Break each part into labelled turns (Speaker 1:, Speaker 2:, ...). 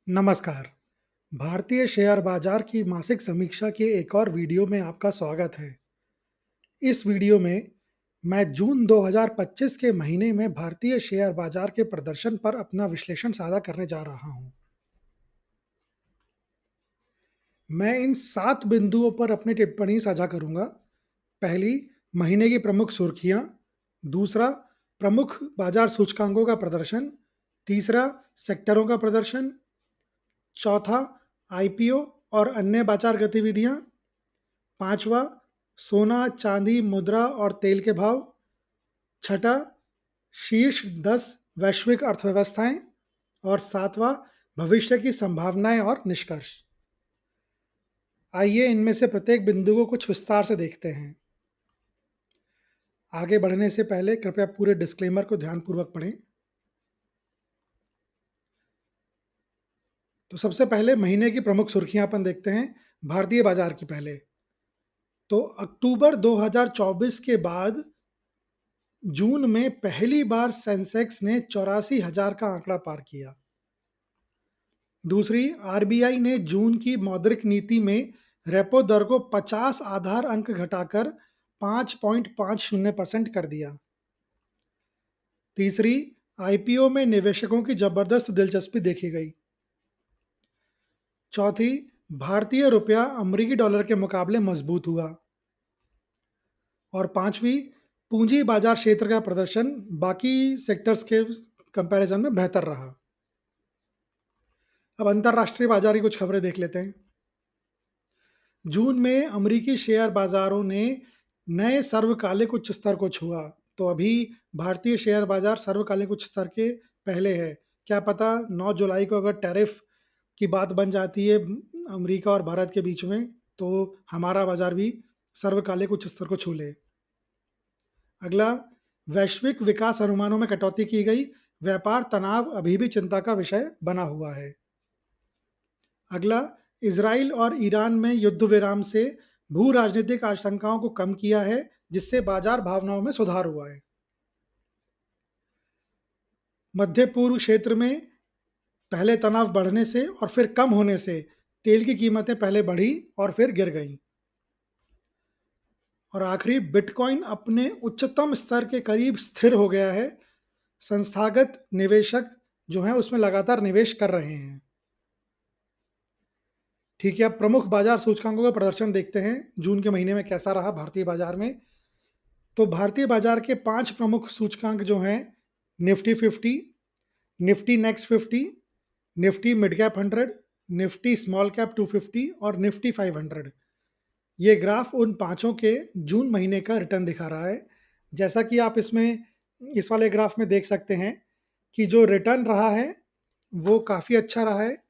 Speaker 1: नमस्कार। भारतीय शेयर बाजार की मासिक समीक्षा के एक और वीडियो में आपका स्वागत है। इस वीडियो में मैं जून 2025 के महीने में भारतीय शेयर बाजार के प्रदर्शन पर अपना विश्लेषण साझा करने जा रहा हूं। मैं इन 7 बिंदुओं पर अपनी टिप्पणी साझा करूंगा। पहली, महीने की प्रमुख सुर्खियां। दूसरा, प्रमुख बाजार सूचकांकों का प्रदर्शन। तीसरा, सेक्टरों का प्रदर्शन। चौथा, आईपीओ और अन्य बाजार गतिविधियां। पांचवा, सोना, चांदी, मुद्रा और तेल के भाव। छठा, शीर्ष 10 वैश्विक अर्थव्यवस्थाएं। और सातवां, भविष्य की संभावनाएं और निष्कर्ष। आइए इनमें से प्रत्येक बिंदु को कुछ विस्तार से देखते हैं। आगे बढ़ने से पहले कृपया पूरे डिस्क्लेमर को ध्यानपूर्वक पढ़ें। तो सबसे पहले महीने की प्रमुख सुर्खियां अपन देखते हैं भारतीय बाजार की। पहले तो अक्टूबर 2024 के बाद जून में पहली बार सेंसेक्स ने 84,000 का आंकड़ा पार किया। दूसरी, आरबीआई ने जून की मौद्रिक नीति में रेपो दर को 50 आधार अंक घटाकर 5.50% कर दिया। तीसरी, आईपीओ में निवेशकों की जबरदस्त दिलचस्पी देखी गई। चौथी, भारतीय रुपया अमेरिकी डॉलर के मुकाबले मजबूत हुआ। और पांचवी, पूंजी बाजार क्षेत्र का प्रदर्शन बाकी सेक्टर्स के कंपैरिजन में बेहतर रहा। अब अंतर्राष्ट्रीय बाजार की कुछ खबरें देख लेते हैं। जून में अमेरिकी शेयर बाजारों ने नए सर्वकालिक उच्च स्तर को छुआ। तो अभी भारतीय शेयर बाजार सर्वकालिक उच्च स्तर के पहले है। क्या पता 9 जुलाई को अगर टैरिफ की बात बन जाती है अमेरिका और भारत के बीच में, तो हमारा बाजार भी सर्वकालिक उच्च स्तर को छू ले। अगला, वैश्विक विकास अनुमानों में कटौती की गई। व्यापार तनाव अभी भी चिंता का विषय बना हुआ है। अगला, इजराइल और ईरान में युद्ध विराम से भू राजनीतिक आशंकाओं को कम किया है, जिससे बाजार भावनाओं में सुधार हुआ है। मध्य पूर्व क्षेत्र में पहले तनाव बढ़ने से और फिर कम होने से तेल की कीमतें पहले बढ़ी और फिर गिर गईं। और आखिरी, बिटकॉइन अपने उच्चतम स्तर के करीब स्थिर हो गया है। संस्थागत निवेशक जो हैं उसमें लगातार निवेश कर रहे हैं। ठीक है, अब प्रमुख बाजार सूचकांकों का प्रदर्शन देखते हैं जून के महीने में कैसा रहा भारतीय बाजार में। तो भारतीय बाजार के 5 प्रमुख सूचकांक जो हैं, Nifty 50, Nifty next 50, Nifty mid cap 100, Nifty small cap 250 और निफ्टी 500। ये ग्राफ उन पांचों के जून महीने का रिटर्न दिखा रहा है। जैसा कि आप इसमें इस वाले ग्राफ में देख सकते हैं कि जो रिटर्न रहा है वो काफ़ी अच्छा रहा है।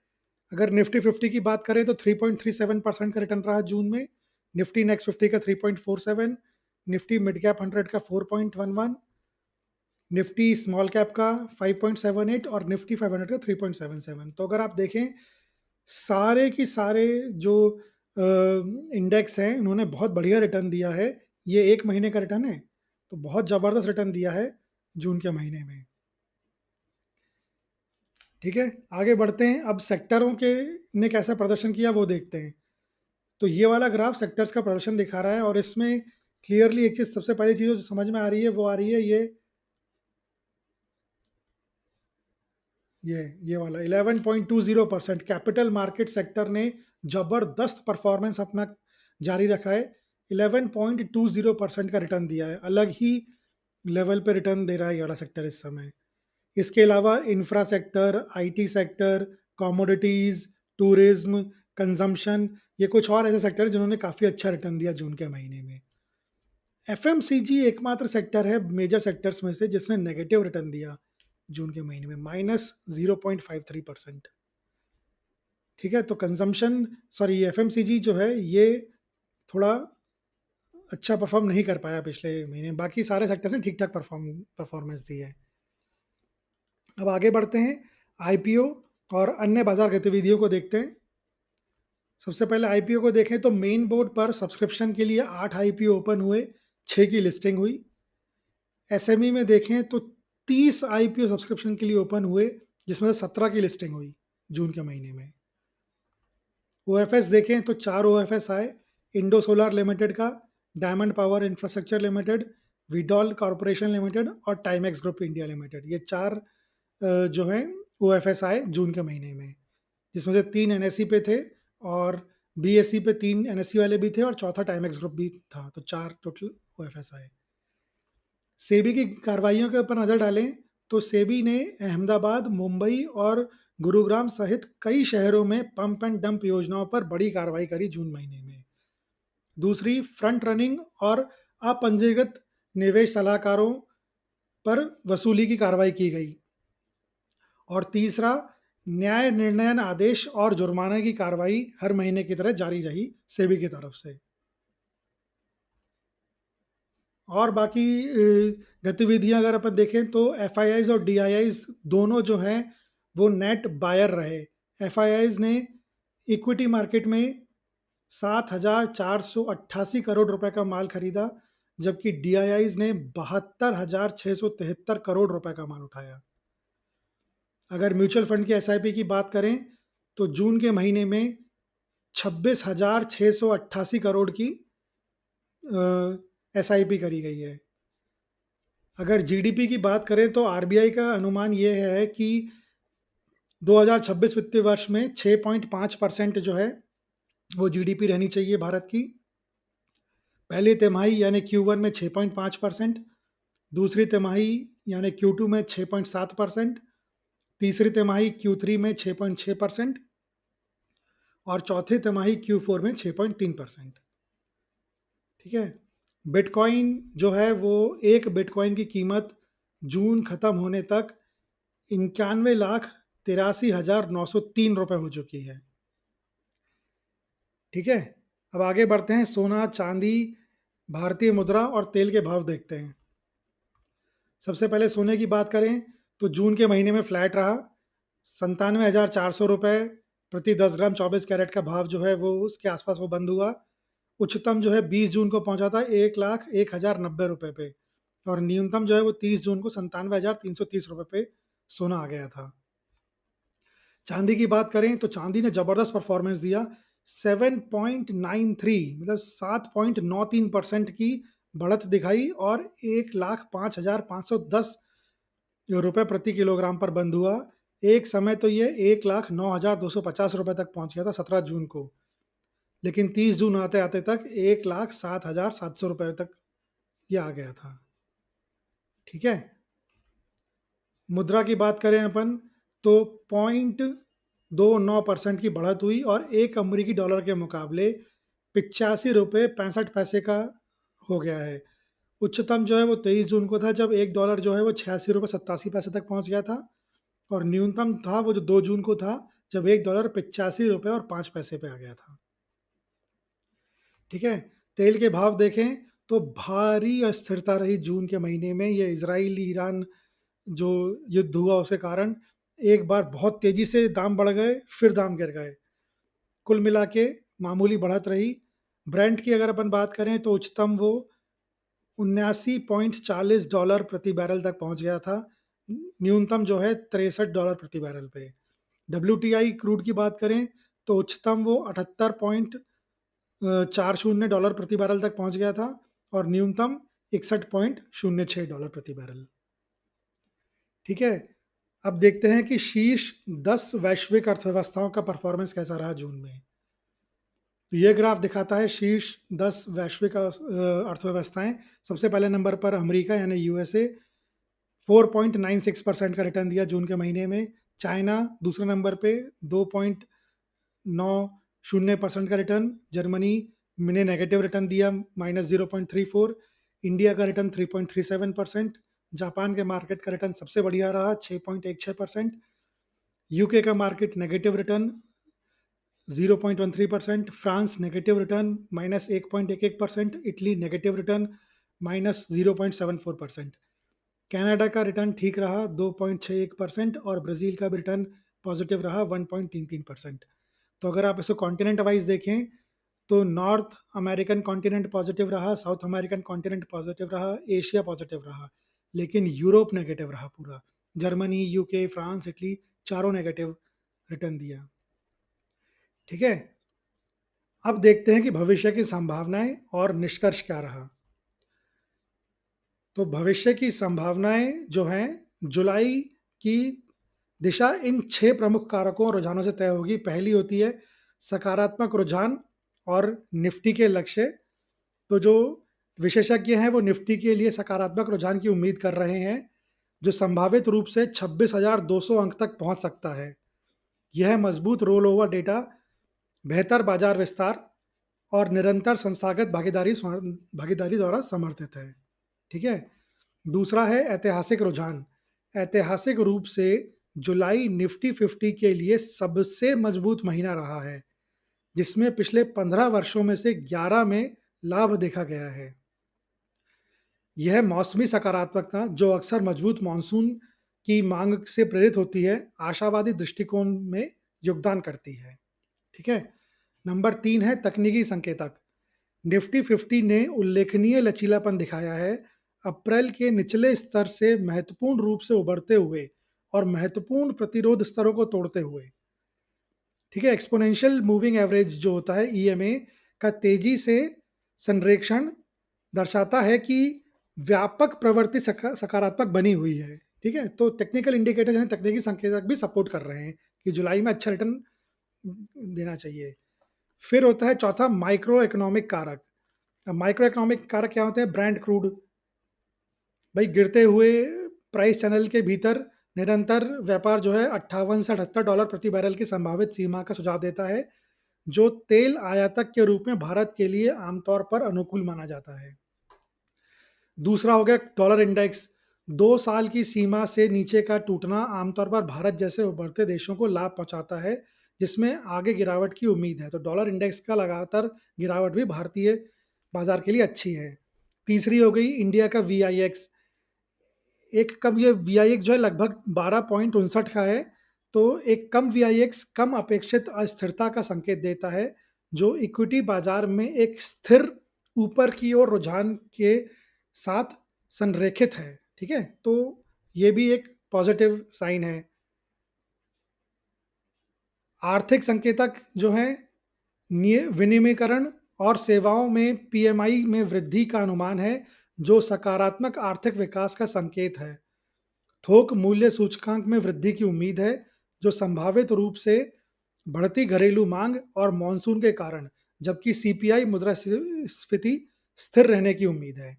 Speaker 1: अगर निफ्टी 50 की बात करें तो 3.37% का रिटर्न रहा जून में। निफ्टी नेक्स्ट 50 का 3.47, निफ्टी मिड कैप 100 का 4.11, निफ्टी स्मॉल कैप का 5.78 और निफ्टी 500 का 3.77। तो अगर आप देखें सारे की सारे जो इंडेक्स हैं उन्होंने बहुत बढ़िया रिटर्न दिया है। ये एक महीने का रिटर्न है, तो बहुत ज़बरदस्त रिटर्न दिया है जून के महीने में। ठीक है, आगे बढ़ते हैं। अब सेक्टरों के ने कैसा प्रदर्शन किया वो देखते हैं। तो ये वाला ग्राफ सेक्टर्स का प्रदर्शन दिखा रहा है और इसमें क्लियरली एक चीज़, सबसे पहली चीज़ जो समझ में आ रही है वो आ रही है ये वाला 11.20%। कैपिटल मार्केट सेक्टर ने जबरदस्त परफॉर्मेंस अपना जारी रखा है। 11.20% का रिटर्न दिया है। अलग ही लेवल पे रिटर्न दे रहा है ये वाला सेक्टर इस समय। इसके अलावा infra sector, IT sector, commodities, tourism, consumption, ये कुछ और ऐसे सेक्टर हैं जिन्होंने काफ़ी अच्छा रिटर्न दिया जून के महीने में। एफएमसीजी एकमात्र सेक्टर है मेजर सेक्टर्स में से जिसने नेगेटिव रिटर्न दिया जून के महीने में, -0.53%। ठीक है, तो कंजम्पशन, सॉरी, एफएमसीजी जो है ये थोड़ा अच्छा परफॉर्म नहीं कर पाया पिछले महीने। बाकी सारे सेक्टर्स ने ठीक ठाक परफॉर्मेंस दी है। अब आगे बढ़ते हैं, आईपीओ और अन्य बाजार गतिविधियों को देखते हैं। सबसे पहले आईपीओ को देखें तो मेन बोर्ड पर सब्सक्रिप्शन के लिए 8 आईपीओ ओपन हुए, 6 की लिस्टिंग हुई। एसएमई में देखें तो 30 आईपीओ सब्सक्रिप्शन के लिए ओपन हुए, जिसमें से 17 की लिस्टिंग हुई। जून के महीने में। ओएफएस देखें तो 4 ओएफएस आए, इंडो सोलर लिमिटेड का, डायमंड पावर इंफ्रास्ट्रक्चर लिमिटेड, विडॉल कॉर्पोरेशन लिमिटेड और टाइमेक्स ग्रुप इंडिया लिमिटेड। ये 4 जो है ओएफएस आए जून के महीने में, जिसमें से 3 एनएससी पे थे और बीएससी पे 3 एनएससी वाले भी थे और चौथा टाइमेक्स ग्रुप भी था, तो 4 टोटल ओएफएस आए। सेबी की कार्रवाइयों के ऊपर नजर डालें तो सेबी ने अहमदाबाद, मुंबई और गुरुग्राम सहित कई शहरों में पंप एंड डंप योजनाओं पर बड़ी कार्रवाई करी जून महीने में। दूसरी, फ्रंट रनिंग और अपंजीकृत निवेश सलाहकारों पर वसूली की कार्रवाई की गई। और तीसरा, न्याय निर्णयन आदेश और जुर्माने की कार्रवाई हर महीने की तरह जारी रही सेबी की तरफ से। और बाकी गतिविधियां अगर अपन देखें तो एफआईआईज और डीआईआईज दोनों जो हैं वो नेट बायर रहे। एफआईआईज ने इक्विटी मार्केट में 7,488 करोड़ रुपए का माल खरीदा, जबकि डीआईआईज ने 72,673 करोड़ रुपए का माल उठाया। अगर म्यूचुअल फंड की एसआईपी की बात करें तो जून के महीने में 26,688 करोड़ की एसआईपी करी गई है। अगर जीडीपी की बात करें तो आरबीआई का अनुमान ये है कि 2026 वित्तीय वर्ष में 6.5% जो है वो जीडीपी रहनी चाहिए भारत की। पहली तिमाही यानी Q1 में 6.5%, दूसरी तिमाही यानी Q2 में 6.7%, तीसरी तिमाही Q3 में 6.6% और चौथी तिमाही Q4 में 6.3%। ठीक है। बिटकॉइन जो है वो एक बिटकॉइन की कीमत जून खत्म होने तक 91,83,903 रुपये हो चुकी है। ठीक है। अब आगे बढ़ते हैं, सोना, चांदी, भारतीय मुद्रा और तेल के भाव देखते हैं। सबसे पहले सोने की बात करें तो जून के महीने में फ्लैट रहा, 97,400 रुपये प्रति 10 ग्राम 24 कैरेट का भाव जो है वो उसके आसपास वो बंद हुआ। उच्चतम जो है 20 जून को पहुंचा था 1,01,090 रुपये पे, और न्यूनतम जो है वो 30 जून को 97,330 रुपये पे सोना आ गया था। चांदी की बात करें तो चांदी ने जबरदस्त परफॉर्मेंस दिया, 7.93 मतलब 7.93% की बढ़त दिखाई और 1,05,510 रुपये प्रति किलोग्राम पर बंद हुआ। एक समय तो ये 1,09,250 रुपये तक पहुंच गया था 17 जून को, लेकिन 30 जून आते आते तक 1,07,700 रुपये तक ये आ गया था। ठीक है। मुद्रा की बात करें अपन तो 0.29% की बढ़त हुई और एक अमेरिकी डॉलर के मुकाबले 85 रुपये 65 पैसे का हो गया है। उच्चतम जो है वो 23 जून को था, जब एक डॉलर जो है वो 86 रुपये 87 पैसे तक पहुंच गया था, और न्यूनतम था वो जो 2 जून को था, जब एक डॉलर 85 रुपये और 5 पैसे पे आ गया था। ठीक है। तेल के भाव देखें तो भारी अस्थिरता रही जून के महीने में। ये इसराइल ईरान जो युद्ध हुआ उसके कारण एक बार बहुत तेजी से दाम बढ़ गए, फिर दाम गिर गए। कुल मिला के मामूली बढ़त रही। ब्रेंट की अगर अपन बात करें तो उच्चतम वो 79.40 डॉलर प्रति बैरल तक पहुंच गया था, न्यूनतम जो है 63 डॉलर प्रति बैरल पे। WTI क्रूड की बात करें तो उच्चतम वो 78.40 डॉलर प्रति बैरल तक पहुंच गया था और न्यूनतम 61.06 डॉलर प्रति बैरल। ठीक है। अब देखते हैं कि शीर्ष 10 वैश्विक अर्थव्यवस्थाओं का परफॉर्मेंस कैसा रहा जून में। तो ये ग्राफ दिखाता है शीर्ष 10 वैश्विक अर्थव्यवस्थाएं। सबसे पहले नंबर पर अमेरिका यानी यूएसए, 4.96% का रिटर्न दिया जून के महीने में। चाइना दूसरे नंबर पे 2.90% का रिटर्न। जर्मनी ने नेगेटिव रिटर्न दिया -0.34। इंडिया का रिटर्न 3.37%। जापान के मार्केट का रिटर्न सबसे बढ़िया रहा 6.16%। यूके का market negative return 0.13%। France negative return -1.11%। Italy negative return -0.74%। Canada का रिटर्न ठीक रहा 2.61% और ब्राज़ील का भी रिटर्न पॉजिटिव रहा 1.33%। तो अगर आप इसको कॉन्टिनेंट वाइज देखें तो नॉर्थ अमेरिकन कॉन्टिनेंट पॉजिटिव रहा, साउथ अमेरिकन कॉन्टिनेंट पॉजिटिव रहा, एशिया पॉजिटिव रहा, लेकिन यूरोप नेगेटिव रहा पूरा। जर्मनी, यूके, फ्रांस, इटली चारों नेगेटिव रिटर्न दिया। ठीक है, अब देखते हैं कि भविष्य की संभावनाएं और निष्कर्ष क्या रहा। तो भविष्य की संभावनाएं जो हैं, जुलाई की दिशा इन 6 प्रमुख कारकों और रुझानों से तय होगी। पहली होती है सकारात्मक रुझान और निफ्टी के लक्ष्य। तो जो विशेषज्ञ हैं वो निफ्टी के लिए सकारात्मक रुझान की उम्मीद कर रहे हैं, जो संभावित रूप से 26,200 अंक तक पहुंच सकता है। यह मजबूत रोल ओवर डेटा, बेहतर बाजार विस्तार और निरंतर संस्थागत भागीदारी द्वारा समर्थित है। ठीक है। दूसरा है ऐतिहासिक रुझान। ऐतिहासिक रूप से जुलाई निफ्टी 50 के लिए सबसे मजबूत महीना रहा है, जिसमें पिछले 15 वर्षों में से 11 में लाभ देखा गया है। यह मौसमी सकारात्मकता, जो अक्सर मजबूत मानसून की मांग से प्रेरित होती है, आशावादी दृष्टिकोण में योगदान करती है। ठीक है। नंबर 3 है तकनीकी संकेतक। निफ्टी 50 ने उल्लेखनीय लचीलापन दिखाया है, अप्रैल के निचले स्तर से महत्वपूर्ण रूप से उभरते हुए और महत्वपूर्ण प्रतिरोध स्तरों को तोड़ते हुए। ठीक है। एक्सपोनेंशियल मूविंग एवरेज जो होता है ईएमए का तेजी से संरेखण दर्शाता है कि व्यापक प्रवृत्ति सकारात्मक बनी हुई है। ठीक है। तो टेक्निकल इंडिकेटर यानी तकनीकी संकेतक भी सपोर्ट कर रहे हैं कि जुलाई में अच्छा रिटर्न देना चाहिए। फिर होता है चौथा माइक्रो इकोनॉमिक कारक। अब माइक्रो इकोनॉमिक कारक क्या होते हैं? ब्रांड क्रूड, भाई गिरते हुए प्राइस चैनल के भीतर निरंतर व्यापार जो है 58 से 78 डॉलर प्रति बैरल की संभावित सीमा का सुझाव देता है, जो तेल आयातक के रूप में भारत के लिए आमतौर पर अनुकूल माना जाता है। दूसरा हो गया डॉलर इंडेक्स। 2 साल की सीमा से नीचे का टूटना आमतौर पर भारत जैसे उभरते देशों को लाभ पहुंचाता है, जिसमें आगे गिरावट की उम्मीद है। तो डॉलर इंडेक्स का लगातार गिरावट भी भारतीय बाजार के लिए अच्छी है। तीसरी हो गई इंडिया का वीआईएक्स। एक कम ये वीआईएक्स जो है लगभग 12.59 का है। तो एक कम वीआईएक्स कम अपेक्षित अस्थिरता का संकेत देता है, जो इक्विटी बाजार में एक स्थिर ऊपर की ओर रुझान के साथ संरेखित है। ठीक है। तो ये भी एक पॉजिटिव साइन है। आर्थिक संकेतक जो है विनिमयकरण और सेवाओं में पीएमआई में वृद्धि का अनुमान है, जो सकारात्मक आर्थिक विकास का संकेत है। थोक मूल्य सूचकांक में वृद्धि की उम्मीद है, जो संभावित रूप से बढ़ती घरेलू मांग और मानसून के कारण, जबकि सीपीआई मुद्रास्फीति स्थिर रहने की उम्मीद है।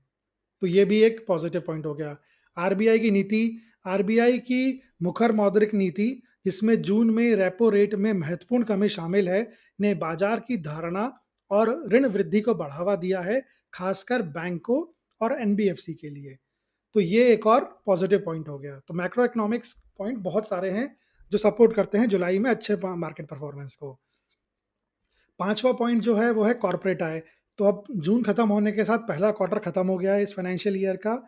Speaker 1: तो ये भी एक पॉजिटिव पॉइंट हो गया। आरबीआई की नीति। आरबीआई की मुखर मौद्रिक नीति, जिसमें जून में रेपो रेट में महत्वपूर्ण कमी शामिल है, ने बाजार की धारणा और ऋण वृद्धि को बढ़ावा दिया है, खासकर बैंकों और एनबीएफसी के लिए। तो ये एक और पॉजिटिव पॉइंट हो गया। तो मैक्रो इकोनॉमिक्स पॉइंट बहुत सारे हैं जो सपोर्ट करते हैं जुलाई में अच्छे मार्केट परफॉर्मेंस को। पांचवा पॉइंट जो है वो है कॉर्पोरेट आय। तो अब जून खत्म होने के साथ पहला क्वार्टर खत्म हो गया है इस फाइनेंशियल ईयर का।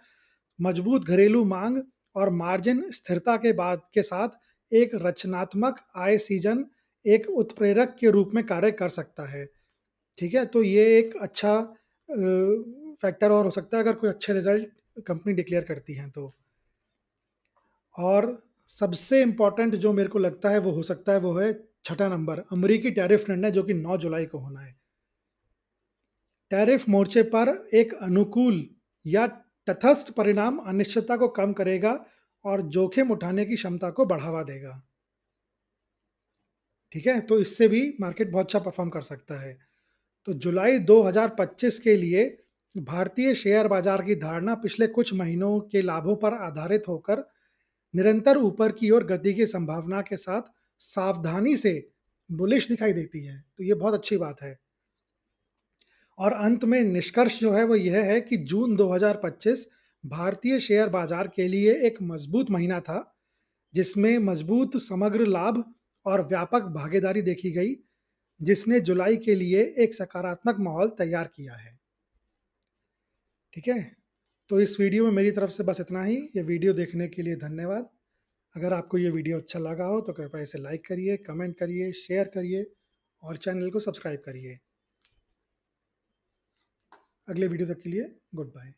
Speaker 1: मजबूत घरेलू मांग और मार्जिन स्थिरता के बाद के साथ एक रचनात्मक आय सीजन एक उत्प्रेरक के रूप में कार्य कर सकता है। ठीक है। तो ये एक अच्छा फैक्टर और हो सकता है अगर कोई अच्छे रिजल्ट कंपनी डिक्लेयर करती हैं तो। और सबसे इम्पोर्टेंट जो मेरे को लगता है वो हो सकता है वो है छठा नंबर, अमेरिकी टैरिफ निर्णय जो कि 9 जुलाई को होना है। टैरिफ मोर्चे पर एक अनुकूल या तटस्थ परिणाम अनिश्चितता को कम करेगा और जोखिम उठाने की क्षमता को बढ़ावा देगा। ठीक है। तो इससे भी मार्केट बहुत अच्छा परफॉर्म कर सकता है। तो जुलाई 2025 के लिए भारतीय शेयर बाजार की धारणा पिछले कुछ महीनों के लाभों पर आधारित होकर निरंतर ऊपर की ओर गति की संभावना के साथ सावधानी से बुलिश दिखाई देती है। तो ये बहुत अच्छी बात है। और अंत में निष्कर्ष जो है वो यह है कि जून 2025 भारतीय शेयर बाजार के लिए एक मजबूत महीना था, जिसमें मजबूत समग्र लाभ और व्यापक भागीदारी देखी गई, जिसने जुलाई के लिए एक सकारात्मक माहौल तैयार किया है। ठीक है। तो इस वीडियो में मेरी तरफ से बस इतना ही। ये वीडियो देखने के लिए धन्यवाद। अगर आपको ये वीडियो अच्छा लगा हो तो कृपया इसे लाइक करिए, कमेंट करिए, शेयर करिए और चैनल को सब्सक्राइब करिए। अगले वीडियो तक के लिए गुड बाय।